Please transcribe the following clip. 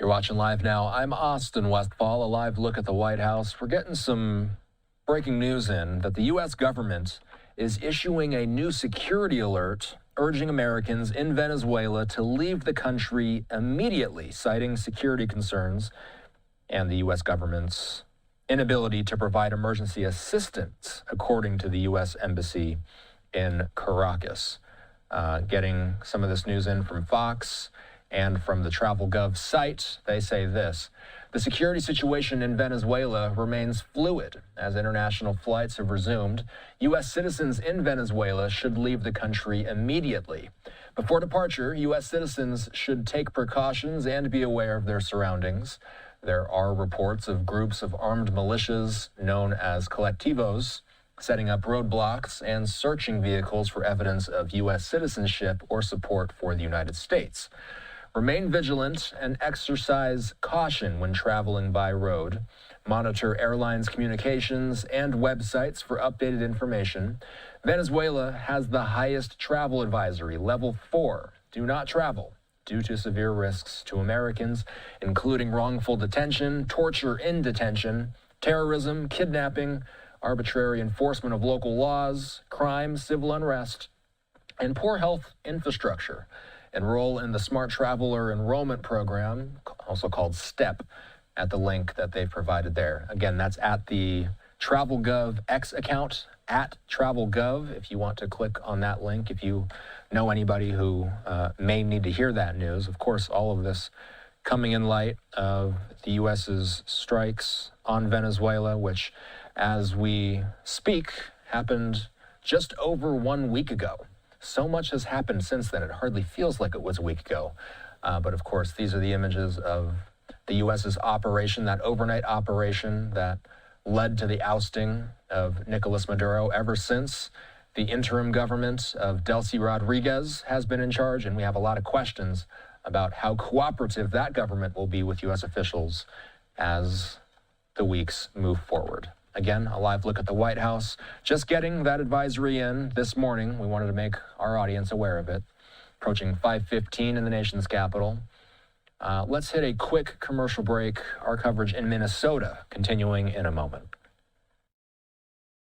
You're watching live now. I'm Austin Westfall, a live look at the White House. We're getting some breaking news in that the U.S. government is issuing a new security alert urging Americans in Venezuela to leave the country immediately, citing security concerns and the U.S. government's inability to provide emergency assistance, according to the U.S. Embassy in Caracas. Getting some of this news in from Fox and from the TravelGov site, they say this: the security situation in Venezuela remains fluid as international flights have resumed. U.S. citizens in Venezuela should leave the country immediately. Before departure, U.S. citizens should take precautions and be aware of their surroundings. There are reports of groups of armed militias known as colectivos setting up roadblocks and searching vehicles for evidence of U.S. citizenship or support for the United States. Remain vigilant and exercise caution when traveling by road. Monitor airlines' communications and websites for updated information. Venezuela has the highest travel advisory, level 4, do not travel, due to severe risks to Americans, including wrongful detention, torture in detention, terrorism, kidnapping, arbitrary enforcement of local laws, crime, civil unrest, and poor health infrastructure. Enroll in the Smart Traveler Enrollment Program, also called STEP, at the link that they've provided there. Again, that's at the TravelGov X account, at TravelGov, if you want to click on that link, if you know anybody who may need to hear that news. Of course, all of this coming in light of the U.S.'s strikes on Venezuela, which, as we speak, happened just over 1 week ago. So much has happened since then, it hardly feels like it was a week ago. But of course, these are the images of the U.S.'s operation, that overnight operation that led to the ousting of Nicolas Maduro. Ever since, the interim government of Delcy Rodriguez has been in charge, and we have a lot of questions about how cooperative that government will be with U.S. officials as the weeks move forward. Again, a live look at the White House. Just getting that advisory in this morning. We wanted to make our audience aware of it. Approaching 5:15 in the nation's capital. Let's hit a quick commercial break. Our coverage in Minnesota continuing in a moment.